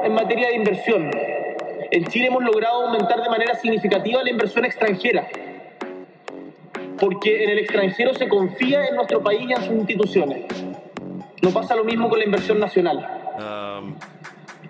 en materia de inversión. En Chile hemos logrado aumentar de manera significativa la inversión extranjera, porque en el extranjero se confía en nuestro país y en sus instituciones. No pasa lo mismo con la inversión nacional.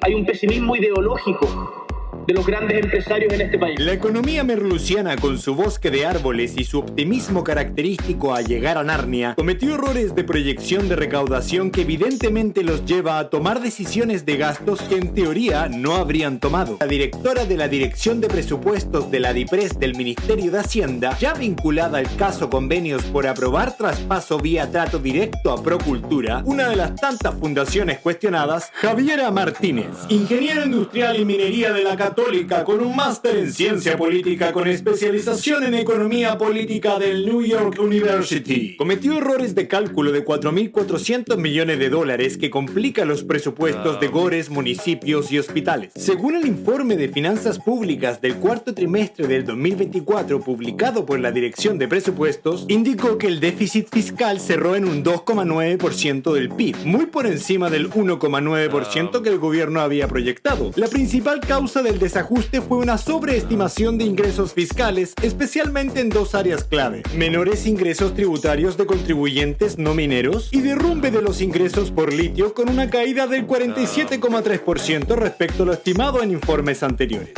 Hay un pesimismo ideológico de los grandes empresarios en este país. La economía merluciana, con su bosque de árboles y su optimismo característico a llegar a Narnia, cometió errores de proyección de recaudación que evidentemente los lleva a tomar decisiones de gastos que en teoría no habrían tomado. La directora de la Dirección de Presupuestos de la DIPRES del Ministerio de Hacienda, ya vinculada al caso convenios por aprobar traspaso vía trato directo a Procultura, una de las tantas fundaciones cuestionadas, Javiera Martínez, ingeniero industrial y minería de la Católica con un máster en ciencia política con especialización en economía política del New York University, cometió errores de cálculo de 4.400 millones de dólares que complican los presupuestos de GORES, municipios y hospitales. Según el informe de finanzas públicas del cuarto trimestre del 2024 publicado por la Dirección de Presupuestos, indicó que el déficit fiscal cerró en un 2,9% del PIB, muy por encima del 1,9% que el gobierno había proyectado. La principal causa del desajuste fue una sobreestimación de ingresos fiscales, especialmente en dos áreas clave: menores ingresos tributarios de contribuyentes no mineros y derrumbe de los ingresos por litio, con una caída del 47,3% respecto a lo estimado en informes anteriores.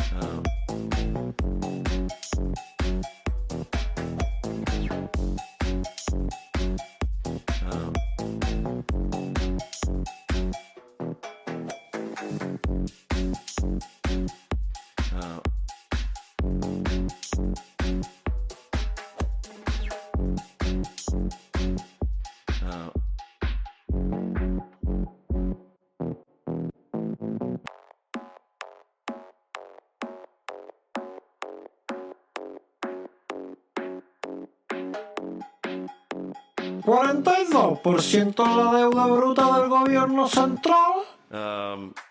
¿42% la deuda bruta del gobierno central?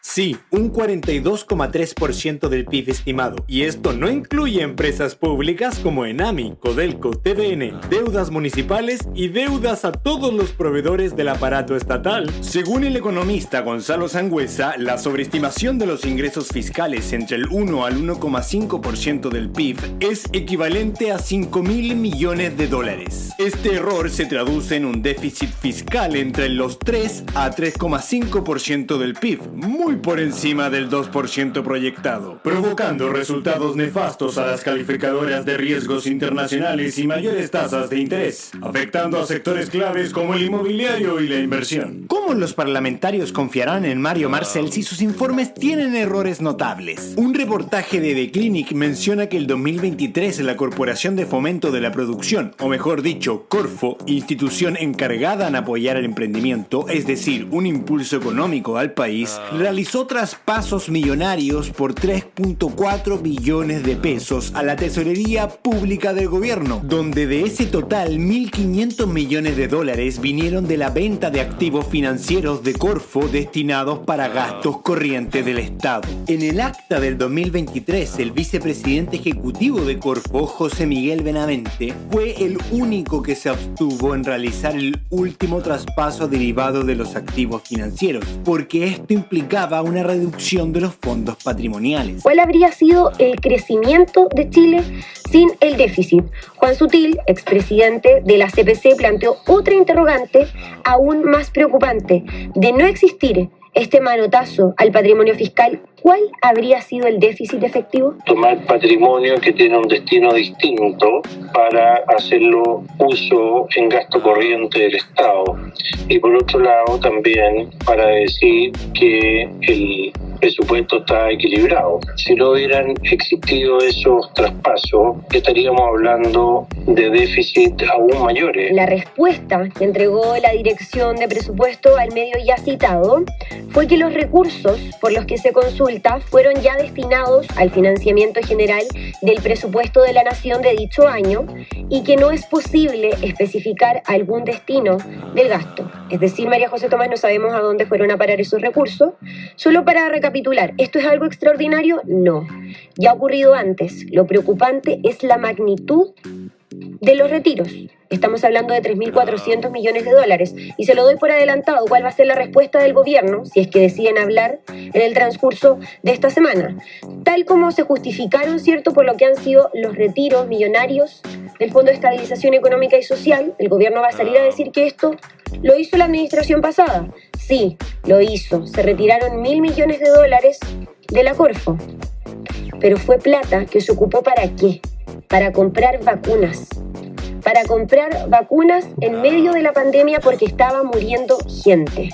Sí, un 42,3% del PIB estimado. Y esto no incluye empresas públicas como Enami, Codelco, TVN, deudas municipales y deudas a todos los proveedores del aparato estatal. Según el economista Gonzalo Sangüesa, la sobreestimación de los ingresos fiscales entre el 1 al 1,5% del PIB es equivalente a 5.000 millones de dólares. Este error se traduce en un déficit fiscal entre los 3 a 3,5% del PIB, muy por encima del 2% proyectado, provocando resultados nefastos a las calificadoras de riesgos internacionales y mayores tasas de interés, afectando a sectores claves como el inmobiliario y la inversión. ¿Cómo los parlamentarios confiarán en Mario Marcel si sus informes tienen errores notables? Un reportaje de The Clinic menciona que el 2023 la Corporación de Fomento de la Producción, o mejor dicho, Corfo, institución encargada en apoyar el emprendimiento, es decir, un impulso económico al país, realizó traspasos millonarios por 3.4 billones de pesos a la tesorería pública del gobierno, donde de ese total 1.500 millones de dólares vinieron de la venta de activos financieros de Corfo destinados para gastos corrientes del Estado. En el acta del 2023, el vicepresidente ejecutivo de Corfo, José Miguel Benavente, fue el único que se abstuvo en realizar el último traspaso derivado de los activos financieros, porque esto implicaba una reducción de los fondos patrimoniales. ¿Cuál habría sido el crecimiento de Chile sin el déficit? Juan Sutil, expresidente de la CPC, planteó otra interrogante aún más preocupante. De no existir este manotazo al patrimonio fiscal, ¿cuál habría sido el déficit efectivo? Tomar patrimonio que tiene un destino distinto para hacerlo uso en gasto corriente del Estado. Y por otro lado también para decir que el presupuesto está equilibrado. Si no hubieran existido esos traspasos, estaríamos hablando de déficit aún mayores. La respuesta que entregó la Dirección de Presupuesto al medio ya citado fue que los recursos por los que se consulta fueron ya destinados al financiamiento general del presupuesto de la Nación de dicho año y que no es posible especificar algún destino del gasto. Es decir, María José Tomás, no sabemos a dónde fueron a parar esos recursos. Solo para recapitular, ¿esto es algo extraordinario? No. Ya ha ocurrido antes. Lo preocupante es la magnitud de los retiros. Estamos hablando de 3.400 millones de dólares. Y se lo doy por adelantado cuál va a ser la respuesta del gobierno, si es que deciden hablar en el transcurso de esta semana. Tal como se justificaron, ¿cierto?, por lo que han sido los retiros millonarios del Fondo de Estabilización Económica y Social, el gobierno va a salir a decir que esto lo hizo la administración pasada. Sí, lo hizo. Se retiraron 1.000 millones de dólares de la Corfo. Pero fue plata que se ocupó ¿para qué? Para comprar vacunas. Para comprar vacunas en medio de la pandemia porque estaba muriendo gente.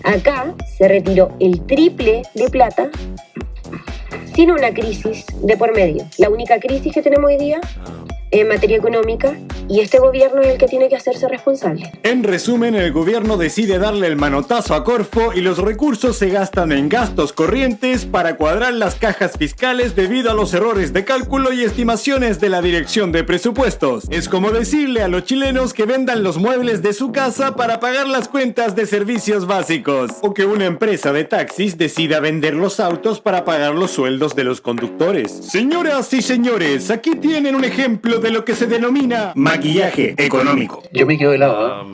Acá se retiró el triple de plata sin una crisis de por medio. La única crisis que tenemos hoy día en materia económica, y este gobierno es el que tiene que hacerse responsable. En resumen, el gobierno decide darle el manotazo a Corfo y los recursos se gastan en gastos corrientes para cuadrar las cajas fiscales debido a los errores de cálculo y estimaciones de la Dirección de Presupuestos. Es como decirle a los chilenos que vendan los muebles de su casa para pagar las cuentas de servicios básicos, o que una empresa de taxis decida vender los autos para pagar los sueldos de los conductores. Señoras y señores, aquí tienen un ejemplo de lo que se denomina maquillaje económico. Yo me quedo de lado.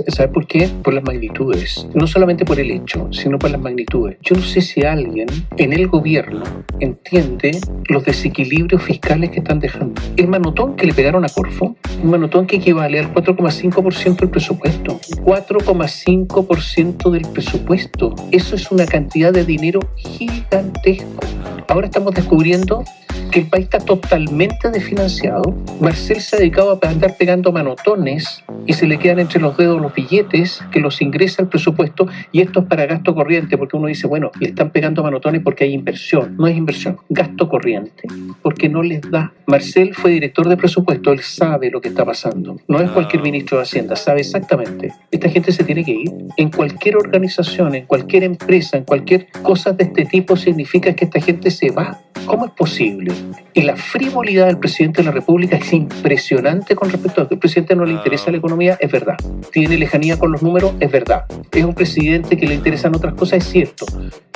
¿Sabes por qué? Por las magnitudes. No solamente por el hecho, sino por las magnitudes. Yo no sé si alguien en el gobierno entiende los desequilibrios fiscales que están dejando. El manotón que le pegaron a Corfo, un manotón que equivale al 4,5% del presupuesto. 4,5% del presupuesto. Eso es una cantidad de dinero gigantesco. Ahora estamos descubriendo que el país está totalmente desfinanciado. Marcel se ha dedicado a andar pegando manotones y se le quedan entre los dedos los billetes que los ingresa al presupuesto, y esto es para gasto corriente, porque uno dice, bueno, le están pegando manotones porque hay inversión. No es inversión, gasto corriente, porque no les da. Marcel fue director de presupuesto, él sabe lo que está pasando. No es cualquier ministro de Hacienda, sabe exactamente. Esta gente se tiene que ir. En cualquier organización, en cualquier empresa, en cualquier cosa de este tipo, significa que esta gente se va. ¿Cómo es posible? Y la frivolidad del presidente de la República es impresionante con respecto a que al presidente no le interesa la economía, es verdad. Tiene lejanía con los números, es verdad. Es un presidente que le interesan otras cosas, es cierto.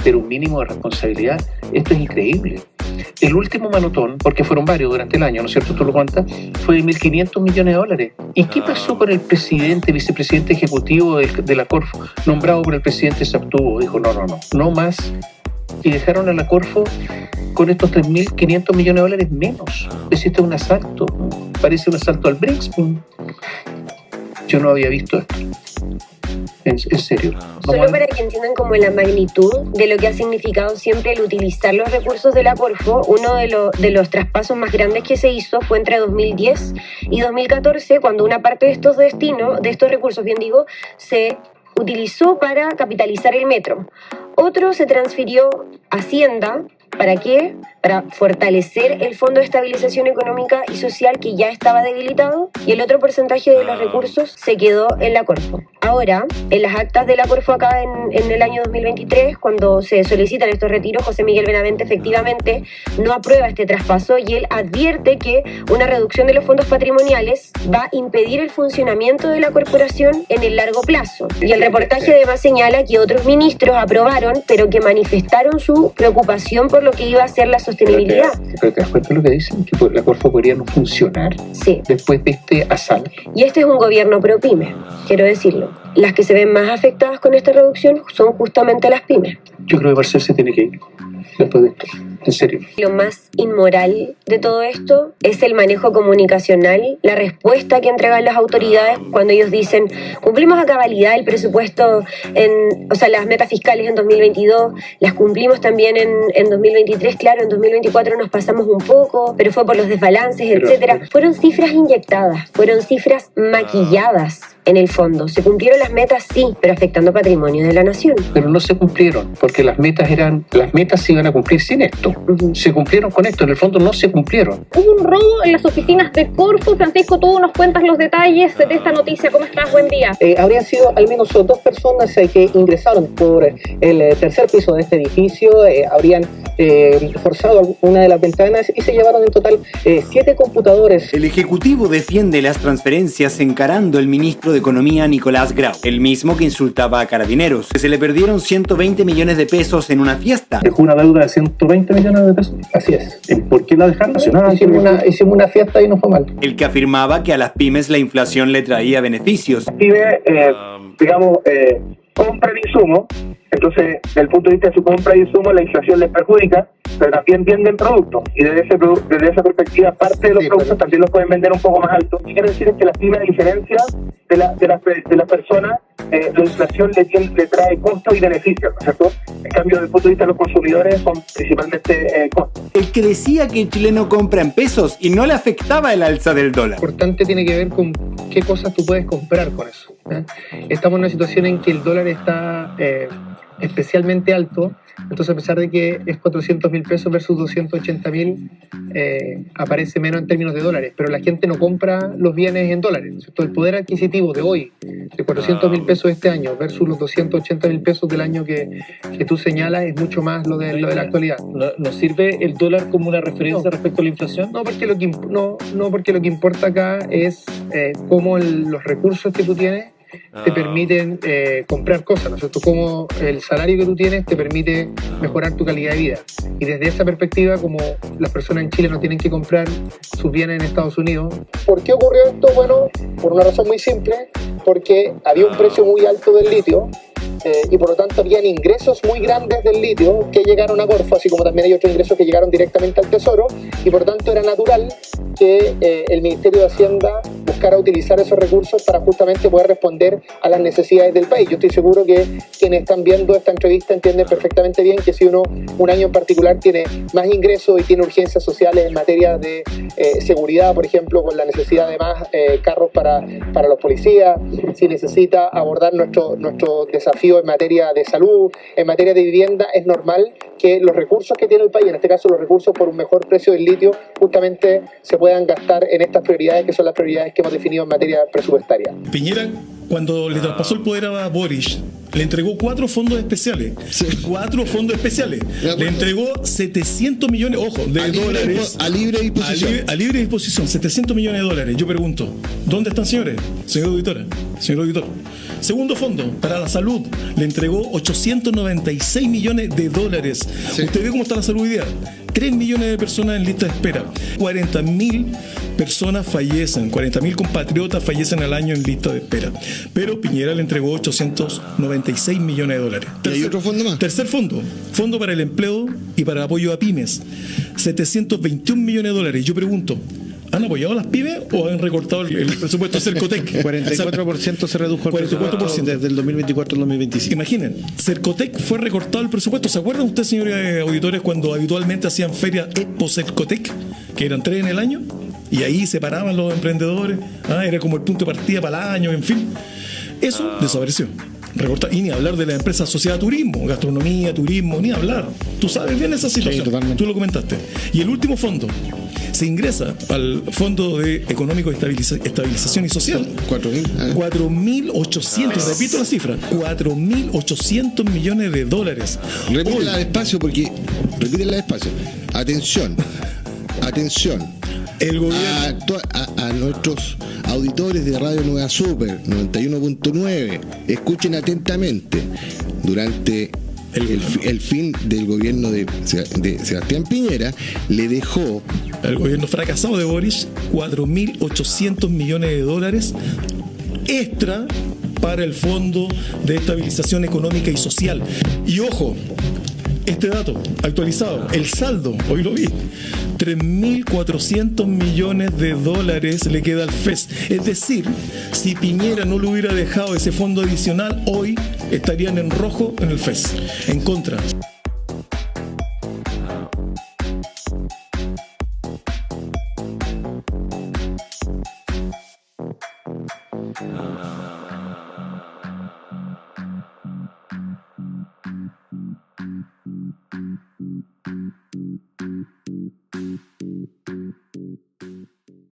Pero un mínimo de responsabilidad, esto es increíble. El último manotón, porque fueron varios durante el año, ¿no es cierto? ¿Tú lo cuentas? Fue de 1.500 millones de dólares. ¿Y qué pasó con el presidente, vicepresidente ejecutivo de la Corfo, nombrado por el presidente? Se abstuvo, dijo no más. Y dejaron a la Corfo con estos 3.500 millones de dólares menos. Esto es un asalto, parece un asalto al Brinkspoon. Yo no había visto esto. En serio. Solo para que entiendan como la magnitud de lo que ha significado siempre el utilizar los recursos de la Corfo, uno de los traspasos más grandes que se hizo fue entre 2010 y 2014, cuando una parte de estos destinos, de estos recursos, se utilizó para capitalizar el metro. Otro se transfirió a Hacienda. ¿Para qué? Para fortalecer el Fondo de Estabilización Económica y Social, que ya estaba debilitado, y el otro porcentaje de los recursos se quedó en la Corfo. Ahora, en las actas de la Corfo acá en el año 2023, cuando se solicitan estos retiros, José Miguel Benavente efectivamente no aprueba este traspaso, y él advierte que una reducción de los fondos patrimoniales va a impedir el funcionamiento de la corporación en el largo plazo. Y el reportaje además señala que otros ministros aprobaron, pero que manifestaron su preocupación por lo que iba a ser la sostenibilidad. Pero ¿te das cuenta de lo que dicen? Que la Corfo podría no funcionar después de este asalto. Y este es un gobierno pro pyme, quiero decirlo. Las que se ven más afectadas con esta reducción son justamente las pymes. Yo creo que Marcel se tiene que ir después de esto, en serio. Lo más inmoral de todo esto es el manejo comunicacional, la respuesta que entregan las autoridades cuando ellos dicen cumplimos a cabalidad el presupuesto, las metas fiscales en 2022, las cumplimos también en 2023, claro, en 2024 nos pasamos un poco, pero fue por los desbalances, etcétera. Fueron cifras inyectadas, fueron cifras maquilladas. En el fondo, se cumplieron las metas, sí, pero afectando patrimonio de la nación. Pero no se cumplieron, porque las metas se iban a cumplir sin esto. Se cumplieron con esto, en el fondo no se cumplieron. Hubo un robo en las oficinas de Corfo. Francisco, tú nos cuentas los detalles de esta noticia. ¿Cómo estás? Buen día. Habrían sido al menos 2 personas que ingresaron por el tercer piso de este edificio. Habrían forzado una de las ventanas y se llevaron en total 7 computadores. El Ejecutivo defiende las transferencias encarando el ministro de Economía Nicolás Grau, el mismo que insultaba a Carabineros, que se le perdieron 120 millones de pesos en una fiesta. Dejó una deuda de 120 millones de pesos. Así es. ¿Por qué la dejaron? Hicimos una fiesta y no fue mal. El que afirmaba que a las pymes la inflación le traía beneficios. Pide, compra de insumos, entonces desde el punto de vista de su compra de insumos la inflación les perjudica, pero también venden productos y desde esa perspectiva parte de los productos también los pueden vender un poco más alto. Lo que quiero decir es que las pymes, a diferencia de las personas, la inflación le trae costos y beneficios, ¿no es cierto? En cambio, desde el punto de vista de los consumidores son principalmente costos. El que decía que el chileno compra en pesos y no le afectaba el alza del dólar. Lo importante tiene que ver con qué cosas tú puedes comprar con eso. Estamos en una situación en que el dólar está especialmente alto, entonces a pesar de que es 400.000 pesos versus 280.000, aparece menos en términos de dólares, pero la gente no compra los bienes en dólares, ¿cierto? El poder adquisitivo de hoy, de 400.000 pesos este año versus los 280.000 pesos del año que tú señalas, es mucho más lo de la actualidad. ¿Nos sirve el dólar como una referencia respecto a la inflación? No, porque lo que importa acá es cómo los recursos que tú tienes te permiten comprar cosas, ¿no es cierto? Como el salario que tú tienes te permite mejorar tu calidad de vida. Y desde esa perspectiva, como las personas en Chile no tienen que comprar sus bienes en Estados Unidos. ¿Por qué ocurrió esto? Bueno, por una razón muy simple, porque había un precio muy alto del litio, y por lo tanto habían ingresos muy grandes del litio que llegaron a Corfo, así como también hay otros ingresos que llegaron directamente al Tesoro, y por lo tanto era natural que el Ministerio de Hacienda buscara utilizar esos recursos para justamente poder responder a las necesidades del país. Yo estoy seguro que quienes están viendo esta entrevista entienden perfectamente bien que si uno un año en particular tiene más ingresos y tiene urgencias sociales en materia de seguridad, por ejemplo, con la necesidad de más carros para los policías, si necesita abordar nuestro desafío en materia de salud, en materia de vivienda, es normal que los recursos que tiene el país, en este caso los recursos por un mejor precio del litio, justamente se puedan gastar en estas prioridades que son las prioridades que hemos definido en materia presupuestaria. Piñera, cuando le traspasó el poder a Boric, le entregó 4 fondos especiales. Sí. 4 fondos especiales. Le entregó 700 millones, ojo, de dólares. A libre disposición. A libre disposición, 700 millones de dólares. Yo pregunto, ¿dónde están, señores? Señor auditor. Segundo fondo, para la salud, le entregó 896 millones de dólares. Sí. ¿Usted ve cómo está la salud hoy día? 3 millones de personas en lista de espera. 40.000 personas fallecen, 40.000 compatriotas fallecen al año en lista de espera. Pero Piñera le entregó 896 millones de dólares. ¿Y hay otro fondo más? Tercer fondo para el empleo y para el apoyo a pymes. 721 millones de dólares. Yo pregunto, ¿han apoyado a las pymes o han recortado el presupuesto de Cercotec? 44% se redujo el 44% desde el 2024 al 2025. Imaginen, Cercotec fue recortado el presupuesto. ¿Se acuerdan ustedes, señores auditores, cuando habitualmente hacían ferias Expo Cercotec, que eran 3 en el año? Y ahí se paraban los emprendedores, era como el punto de partida para el año, en fin. Eso desapareció. Recortar, y ni hablar de la empresa asociada a turismo, gastronomía, turismo, ni hablar. Tú sabes bien esa situación, sí, tú lo comentaste. Y el último fondo se ingresa al Fondo de Económico de Estabilización y Social. 4.800, repito la cifra, 4.800 millones de dólares. Repítela despacio porque, Atención. El gobierno a nuestros auditores de Radio Nueva Super 91.9, escuchen atentamente. Durante el fin del gobierno de Sebastián Piñera, le dejó al gobierno fracasado de Boric 4.800 millones de dólares extra para el Fondo de Estabilización Económica y Social. Y ojo, este dato actualizado, el saldo, hoy lo vi, 3.400 millones de dólares le queda al FES. Es decir, si Piñera no le hubiera dejado ese fondo adicional, hoy estarían en rojo en el FES, en contra.